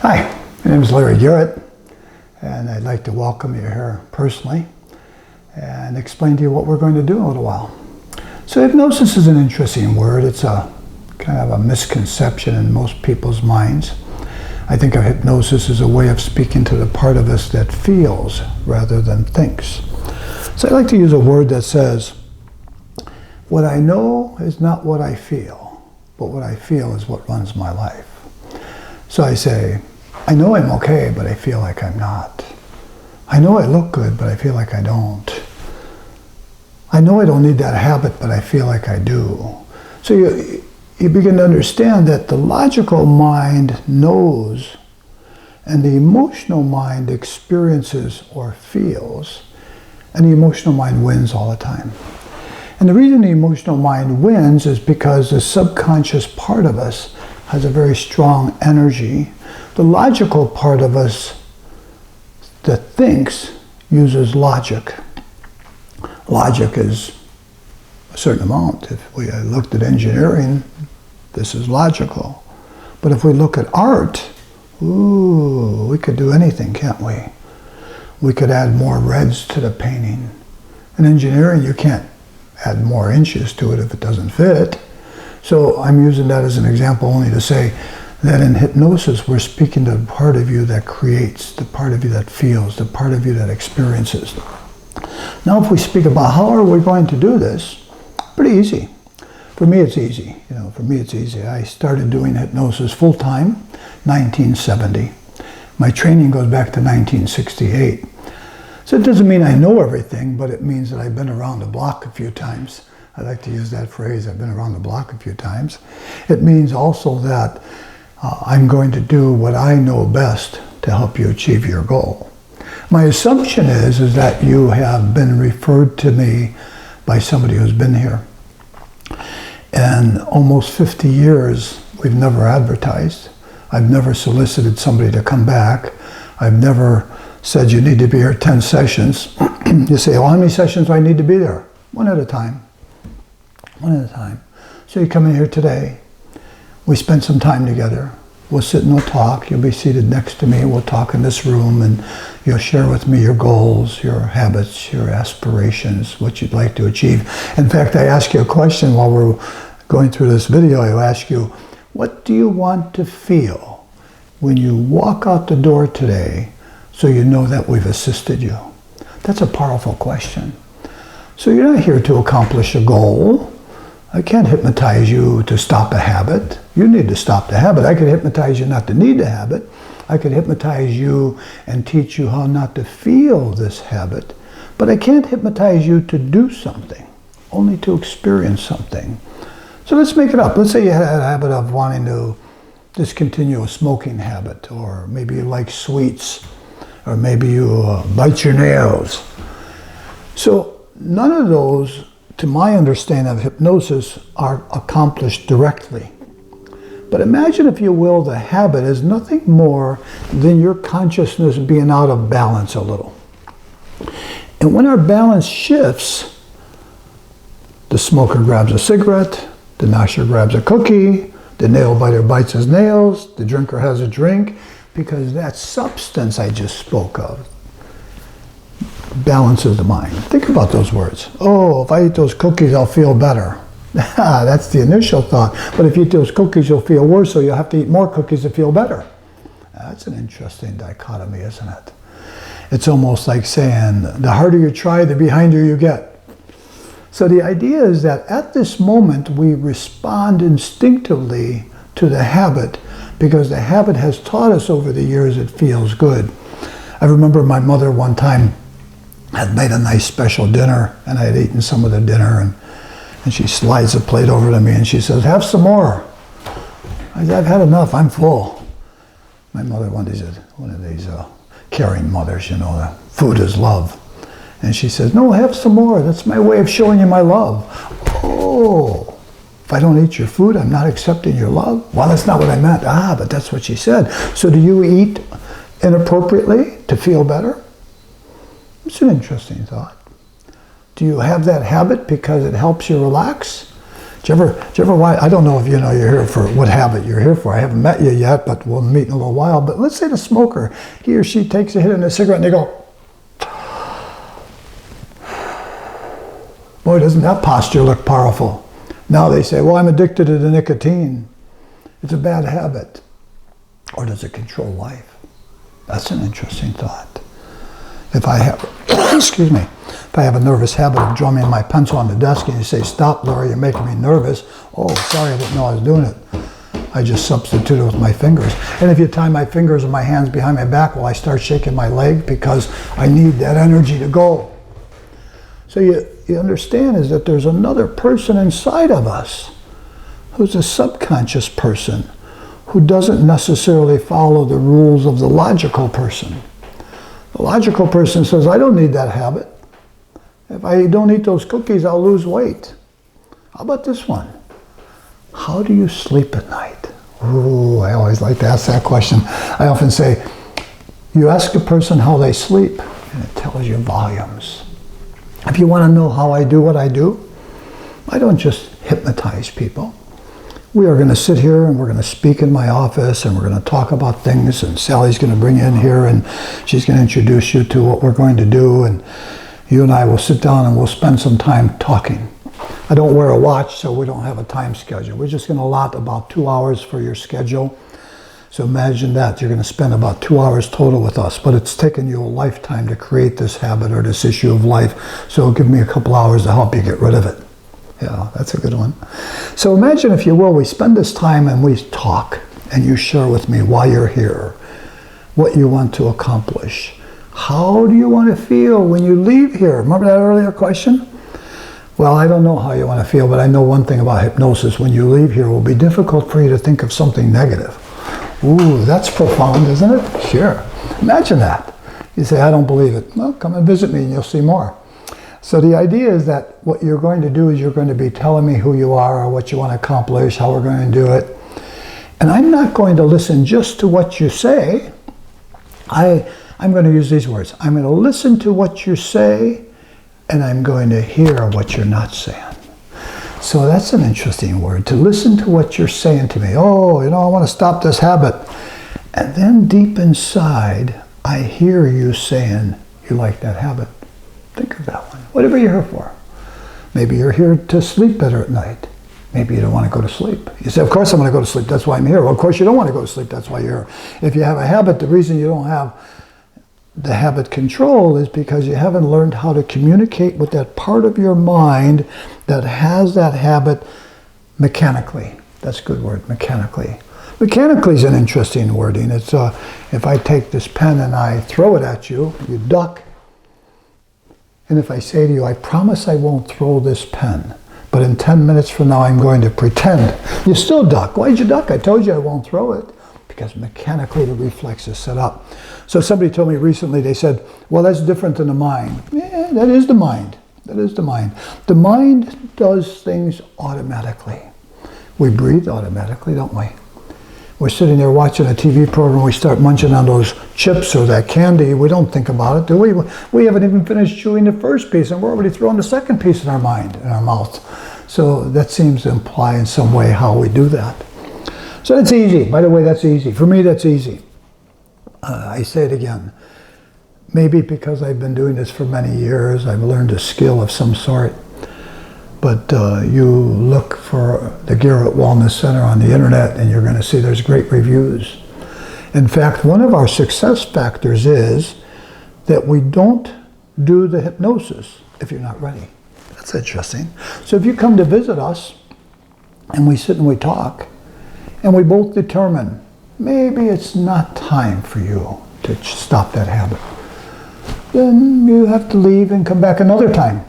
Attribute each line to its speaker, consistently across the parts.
Speaker 1: Hi, my name is Larry Garrett, and I'd like to welcome you here personally and explain to you what we're going to do in a little while. So hypnosis is an interesting word. It's a kind of a misconception in most people's minds. I think of hypnosis as a way of speaking to the part of us that feels rather than thinks. So I like to use a word that says, what I know is not what I feel, but what I feel is what runs my life. So I say, I know I'm okay, but I feel like I'm not. I know I look good, but I feel like I don't. I know I don't need that habit, but I feel like I do. So you begin to understand that the logical mind knows and the emotional mind experiences or feels, and the emotional mind wins all the time. And the reason the emotional mind wins is because the subconscious part of us has a very strong energy. The logical part of us that thinks uses logic. Logic is a certain amount. If we looked at engineering, this is logical. But if we look at art, we could do anything, can't we? We could add more reds to the painting. In engineering, you can't add more inches to it if it doesn't fit. So I'm using that as an example only to say that in hypnosis, we're speaking to the part of you that creates, the part of you that feels, the part of you that experiences. Now, if we speak about how are we going to do this, pretty easy. For me, it's easy. For me, it's easy. I started doing hypnosis full-time, 1970. My training goes back to 1968. So it doesn't mean I know everything, but it means that I've been around the block a few times. I like to use that phrase, I've been around the block a few times. It means also that I'm going to do what I know best to help you achieve your goal. My assumption is that you have been referred to me by somebody who's been here. In almost 50 years, we've never advertised. I've never solicited somebody to come back. I've never said you need to be here 10 sessions. You say, well, how many sessions do I need to be there? One at a time. One at a time. So you come in here today, we spend some time together, we'll sit and we'll talk, you'll be seated next to me, we'll talk in this room, and you'll share with me your goals, your habits, your aspirations, what you'd like to achieve. In fact, I ask you a question while we're going through this video. I ask you, what do you want to feel when you walk out the door today so you know that we've assisted you? That's a powerful question. So you're not here to accomplish a goal. I can't hypnotize you to stop a habit. You need to stop the habit. I could hypnotize you not to need the habit. I could hypnotize you and teach you how not to feel this habit. But I can't hypnotize you to do something, only to experience something. So let's make it up. Let's say you had a habit of wanting to discontinue a smoking habit, or maybe you like sweets, or maybe you bite your nails. So none of those, to my understanding of hypnosis, are accomplished directly. But imagine, if you will, the habit is nothing more than your consciousness being out of balance a little. And when our balance shifts, the smoker grabs a cigarette, the nosher grabs a cookie, the nail biter bites his nails, the drinker has a drink, because that substance I just spoke of balances the mind. Think about those words. Oh, if I eat those cookies, I'll feel better. That's the initial thought. But if you eat those cookies, you'll feel worse, so you'll have to eat more cookies to feel better. That's an interesting dichotomy, isn't it? It's almost like saying, the harder you try, the behinder you get. So the idea is that at this moment, we respond instinctively to the habit, because the habit has taught us over the years it feels good. I remember my mother one time had made a nice special dinner, and I had eaten some of the dinner, and she slides a plate over to me and she says, have some more. I said, I've had enough, I'm full. My mother, one of these caring mothers, the food is love. And she says, no, have some more, that's my way of showing you my love. Oh, if I don't eat your food, I'm not accepting your love? Well, that's not what I meant. But that's what she said. So do you eat inappropriately to feel better? It's an interesting thought. Do you have that habit because it helps you relax? Did you ever watch, I don't know if you know you're here for what habit you're here for. I haven't met you yet, but we'll meet in a little while. But let's say the smoker, he or she takes a hit in a cigarette and they go, boy, doesn't that posture look powerful? Now they say, well, I'm addicted to the nicotine. It's a bad habit. Or does it control life? That's an interesting thought. If I have, excuse me, if I have a nervous habit of drumming my pencil on the desk and you say, stop, Laura, you're making me nervous. Oh, sorry, I didn't know I was doing it. I just substitute it with my fingers. And if you tie my fingers and my hands behind my back, well, I start shaking my leg because I need that energy to go. So you understand is that there's another person inside of us who's a subconscious person who doesn't necessarily follow the rules of the logical person. The logical person says, I don't need that habit. If I don't eat those cookies, I'll lose weight. How about this one? How do you sleep at night? Ooh, I always like to ask that question. I often say, you ask a person how they sleep, and it tells you volumes. If you want to know how I do what I do, I don't just hypnotize people. We are going to sit here and we're going to speak in my office and we're going to talk about things, and Sally's going to bring you in here and she's going to introduce you to what we're going to do, and you and I will sit down and we'll spend some time talking. I don't wear a watch, so we don't have a time schedule. We're just going to allot about 2 hours for your schedule. So imagine that. You're going to spend about 2 hours total with us, but it's taken you a lifetime to create this habit or this issue of life. So give me a couple hours to help you get rid of it. Yeah, that's a good one. So imagine, if you will, we spend this time and we talk, and you share with me why you're here, what you want to accomplish. How do you want to feel when you leave here? Remember that earlier question? Well, I don't know how you want to feel, but I know one thing about hypnosis. When you leave here, it will be difficult for you to think of something negative. Ooh, that's profound, isn't it? Sure. Imagine that. You say, I don't believe it. Well, come and visit me and you'll see more. So the idea is that what you're going to do is you're going to be telling me who you are or what you want to accomplish, how we're going to do it. And I'm not going to listen just to what you say. I'm going to use these words. I'm going to listen to what you say, and I'm going to hear what you're not saying. So that's an interesting word, to listen to what you're saying to me. Oh, I want to stop this habit. And then deep inside, I hear you saying you like that habit. Think of that one. Whatever you're here for. Maybe you're here to sleep better at night. Maybe you don't want to go to sleep. You say, of course I'm going to go to sleep. That's why I'm here. Well, of course you don't want to go to sleep. That's why you're here. If you have a habit, the reason you don't have the habit control is because you haven't learned how to communicate with that part of your mind that has that habit mechanically. That's a good word, mechanically. Mechanically is an interesting wording. It's if I take this pen and I throw it at you, you duck. And if I say to you, I promise I won't throw this pen, but in 10 minutes from now I'm going to pretend, you still duck. Why'd you duck? I told you I won't throw it. Because mechanically the reflex is set up. So somebody told me recently, they said, well, that's different than the mind. Yeah, that is the mind. That is the mind. The mind does things automatically. We breathe automatically, don't we? We're sitting there watching a TV program, we start munching on those chips or that candy, we don't think about it, do we? We haven't even finished chewing the first piece and we're already throwing the second piece in our mind, in our mouth. So that seems to imply in some way how we do that. So that's easy. By the way, that's easy. For me, that's easy. I say it again. Maybe because I've been doing this for many years, I've learned a skill of some sort. But you look for the Garrett Wellness Center on the internet and you're going to see there's great reviews. In fact, one of our success factors is that we don't do the hypnosis if you're not ready. That's interesting. So if you come to visit us and we sit and we talk, and we both determine, maybe it's not time for you to stop that habit, then you have to leave and come back another time.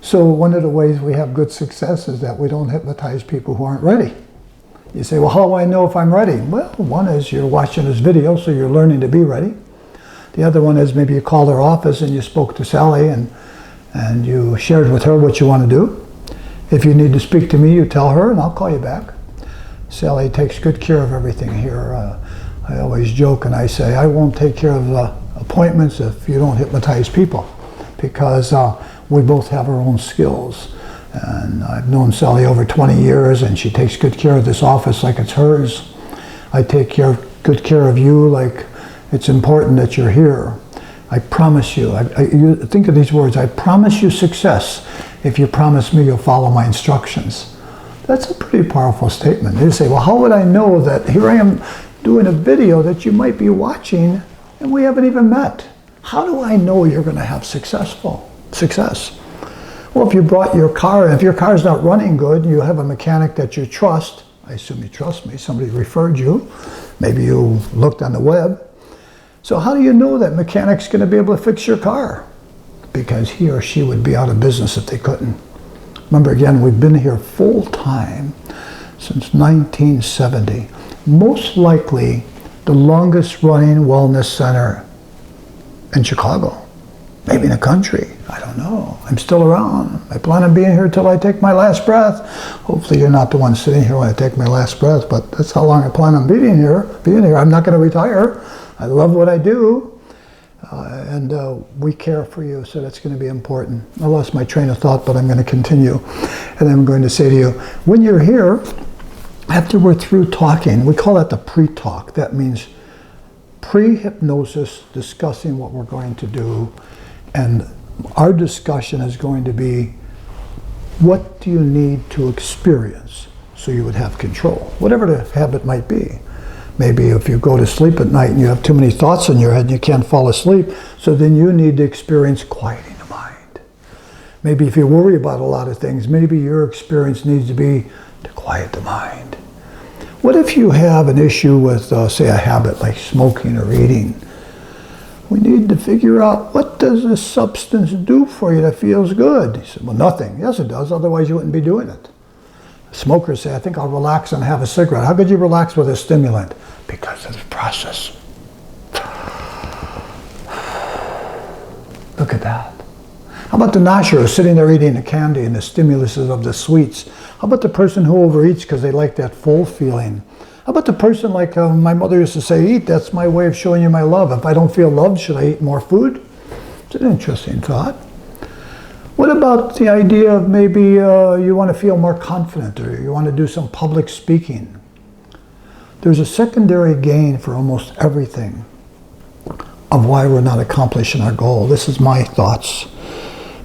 Speaker 1: So one of the ways we have good success is that we don't hypnotize people who aren't ready. You say, well, how do I know if I'm ready? Well, one is you're watching this video, so you're learning to be ready. The other one is maybe you called our office and you spoke to Sally and you shared with her what you want to do. If you need to speak to me, you tell her and I'll call you back. Sally takes good care of everything here. I always joke and I say, I won't take care of appointments if you don't hypnotize people, because we both have our own skills. And I've known Sally over 20 years, and she takes good care of this office like it's hers. I take good care of you like it's important that you're here. I promise you, you think of these words, I promise you success if you promise me you'll follow my instructions. That's a pretty powerful statement. They say, well, how would I know that here I am doing a video that you might be watching and we haven't even met? How do I know you're going to have success? Well, if you brought your car, and if your car's not running good, and you have a mechanic that you trust, I assume you trust me, somebody referred you, maybe you looked on the web. So how do you know that mechanic's going to be able to fix your car? Because he or she would be out of business if they couldn't. Remember, again, we've been here full time since 1970. Most likely the longest running wellness center in Chicago, maybe in the country. I don't know. I'm still around. I plan on being here till I take my last breath. Hopefully you're not the one sitting here when I take my last breath, but that's how long I plan on being here. I'm not going to retire. I love what I do. And we care for you, so that's going to be important. I lost my train of thought, but I'm going to continue. And I'm going to say to you, when you're here, after we're through talking, we call that the pre-talk. That means pre-hypnosis, discussing what we're going to do. And our discussion is going to be, what do you need to experience so you would have control? Whatever the habit might be. Maybe if you go to sleep at night and you have too many thoughts in your head and you can't fall asleep, so then you need to experience quieting the mind. Maybe if you worry about a lot of things, maybe your experience needs to be to quiet the mind. What if you have an issue with, say, a habit like smoking or eating? We need to figure out, what does this substance do for you that feels good? He said, well, nothing. Yes, it does, otherwise you wouldn't be doing it. Smokers say, I think I'll relax and have a cigarette. How could you relax with a stimulant? Because of the process. Look at that. How about the nosher who's sitting there eating the candy and the stimulus of the sweets? How about the person who overeats because they like that full feeling? How about the person like my mother used to say, eat, that's my way of showing you my love. If I don't feel loved, should I eat more food? It's an interesting thought. What about the idea of maybe you want to feel more confident, or you want to do some public speaking? There's a secondary gain for almost everything of why we're not accomplishing our goal. This is my thoughts.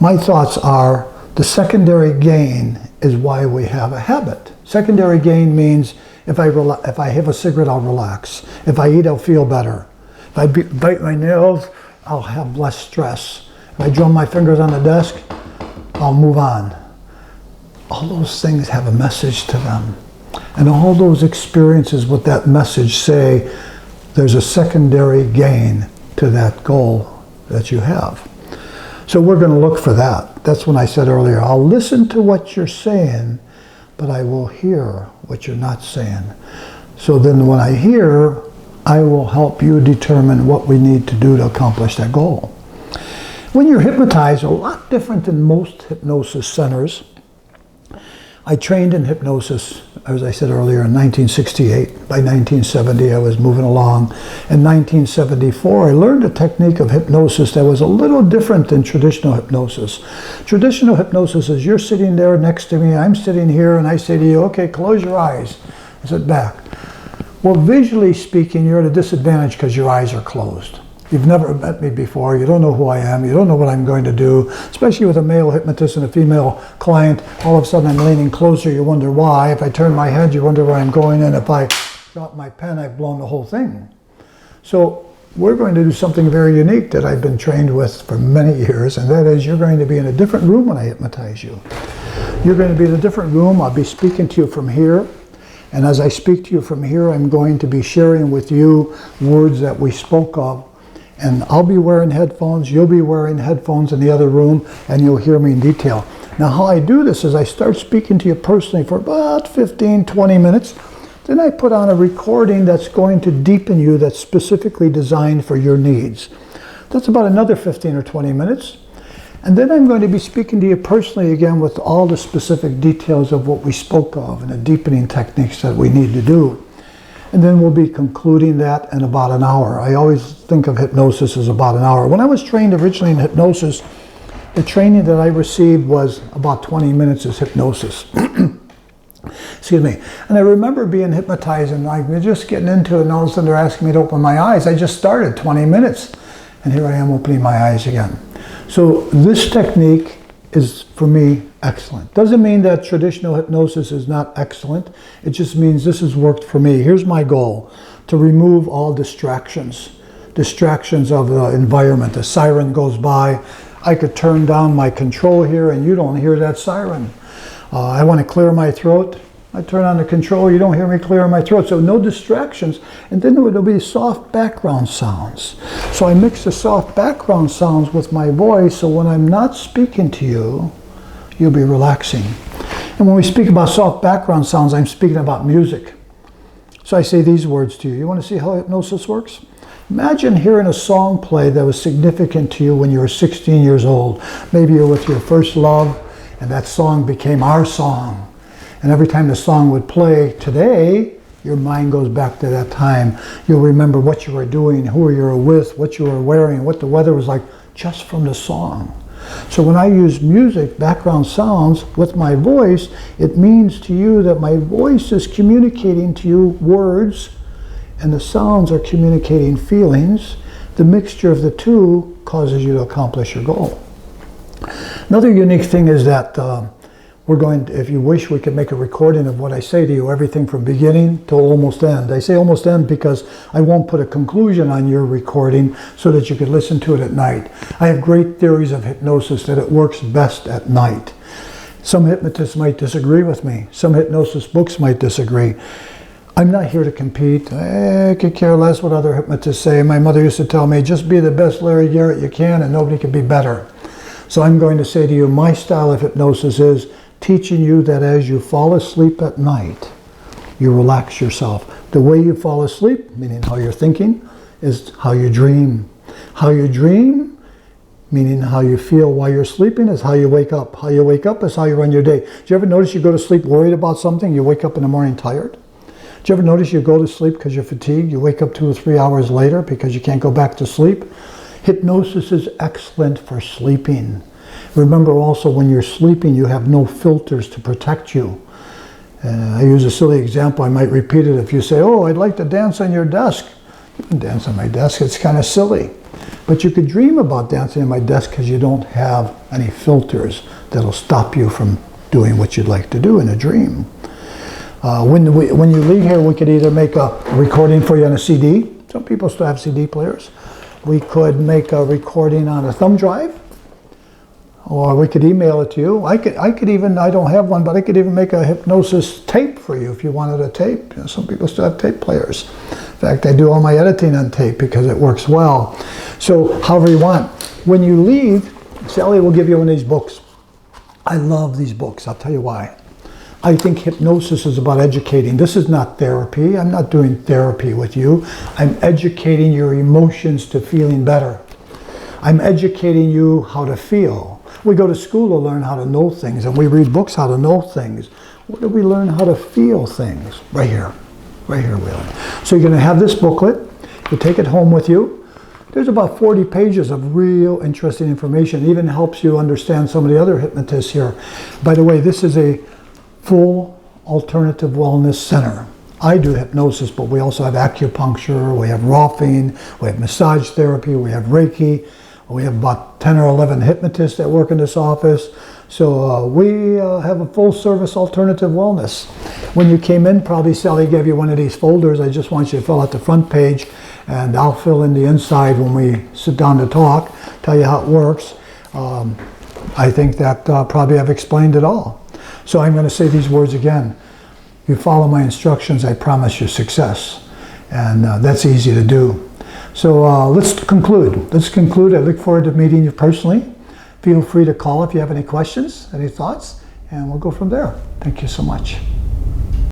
Speaker 1: My thoughts are, the secondary gain is why we have a habit. Secondary gain means if I have a cigarette, I'll relax. If I eat, I'll feel better. If I bite my nails, I'll have less stress. If I drum my fingers on the desk, I'll move on. All those things have a message to them. And all those experiences with that message say there's a secondary gain to that goal that you have. So we're going to look for that. That's when I said earlier, I'll listen to what you're saying, but I will hear what you're not saying. So then when I hear, I will help you determine what we need to do to accomplish that goal. When you're hypnotized, a lot different than most hypnosis centers. I trained in hypnosis, as I said earlier, in 1968. By 1970, I was moving along. In 1974, I learned a technique of hypnosis that was a little different than traditional hypnosis. Traditional hypnosis is you're sitting there next to me, I'm sitting here, and I say to you, okay, close your eyes. I sit back. Well, visually speaking, you're at a disadvantage because your eyes are closed. You've never met me before, you don't know who I am, you don't know what I'm going to do, especially with a male hypnotist and a female client. All of a sudden I'm leaning closer, you wonder why. If I turn my head, you wonder where I'm going, and if I drop my pen, I've blown the whole thing. So we're going to do something very unique that I've been trained with for many years, and that is you're going to be in a different room when I hypnotize you. You're going to be in a different room, I'll be speaking to you from here. And as I speak to you from here, I'm going to be sharing with you words that we spoke of. And I'll be wearing headphones, you'll be wearing headphones in the other room, and you'll hear me in detail. Now how I do this is I start speaking to you personally for about 15, 20 minutes. Then I put on a recording that's going to deepen you, that's specifically designed for your needs. That's about another 15 or 20 minutes. And then I'm going to be speaking to you personally again with all the specific details of what we spoke of and the deepening techniques that we need to do. And then we'll be concluding that in about an hour. I always think of hypnosis as about an hour. When I was trained originally in hypnosis, The training that I received was about 20 minutes of hypnosis. Excuse me. And I remember being hypnotized and like just getting into it, and all of a sudden they're asking me to open my eyes. I just started 20 minutes and here I am opening my eyes again. So this technique is, for me, excellent. Doesn't mean that traditional hypnosis is not excellent. It just means this has worked for me. Here's my goal: to remove all distractions. Distractions of the environment. A siren goes by. I could turn down my control here and you don't hear that siren. I want to clear my throat. I turn on the control, you don't hear me clear my throat. So no distractions. And then there'll be soft background sounds. So I mix the soft background sounds with my voice, so when I'm not speaking to you, you'll be relaxing. And when we speak about soft background sounds, I'm speaking about music. So I say these words to you. You want to see how hypnosis works? Imagine hearing a song play that was significant to you when you were 16 years old. Maybe you're with your first love, and that song became our song. And every time the song would play today, your mind goes back to that time. You'll remember what you were doing, who you were with, what you were wearing, what the weather was like, just from the song. So when I use music, background sounds, with my voice, it means to you that my voice is communicating to you words, and the sounds are communicating feelings. The mixture of the two causes you to accomplish your goal. Another unique thing is that we're going to, if you wish, we could make a recording of what I say to you, everything from beginning to almost end. I say almost end because I won't put a conclusion on your recording so that you could listen to it at night. I have great theories of hypnosis that it works best at night. Some hypnotists might disagree with me. Some hypnosis books might disagree. I'm not here to compete. I could care less what other hypnotists say. My mother used to tell me, just be the best Larry Garrett you can and nobody can be better. So I'm going to say to you, my style of hypnosis is teaching you that as you fall asleep at night, you relax yourself. The way you fall asleep, meaning how you're thinking, is how you dream. How you dream, meaning how you feel while you're sleeping, is how you wake up. How you wake up is how you run your day. Do you ever notice you go to sleep worried about something, you wake up in the morning tired? Do you ever notice you go to sleep because you're fatigued, you wake up 2 or 3 hours later because you can't go back to sleep? Hypnosis is excellent for sleeping. Remember also, when you're sleeping, you have no filters to protect you. I use a silly example, I might repeat it. If you say, oh, I'd like to dance on your desk. You can dance on my desk, it's kind of silly. But you could dream about dancing on my desk because you don't have any filters that'll stop you from doing what you'd like to do in a dream. When you leave here, we could either make a recording for you on a CD. Some people still have CD players. We could make a recording on a thumb drive, or we could email it to you. I could even, I don't have one, but I could even make a hypnosis tape for you if you wanted a tape. You know, some people still have tape players. In fact, I do all my editing on tape because it works well. So however you want. When you leave, Sally will give you one of these books. I love these books. I'll tell you why. I think hypnosis is about educating. This is not therapy. I'm not doing therapy with you. I'm educating your emotions to feeling better. I'm educating you how to feel. We go to school to learn how to know things, and we read books how to know things. Where do we learn how to feel things? Right here. Right here we learn. So you're going to have this booklet. You take it home with you. There's about 40 pages of real interesting information. It even helps you understand some of the other hypnotists here. By the way, this is a full alternative wellness center. I do hypnosis, but we also have acupuncture, we have rolfing, we have massage therapy, we have Reiki. We have about 10 or 11 hypnotists that work in this office. So we have a full service alternative wellness. When you came in, probably Sally gave you one of these folders. I just want you to fill out the front page, and I'll fill in the inside when we sit down to talk, tell you how it works. I think that probably I've explained it all. So I'm going to say these words again. You follow my instructions, I promise you success. And that's easy to do. So let's conclude. I look forward to meeting you personally. Feel free to call if you have any questions, any thoughts, and we'll go from there. Thank you so much.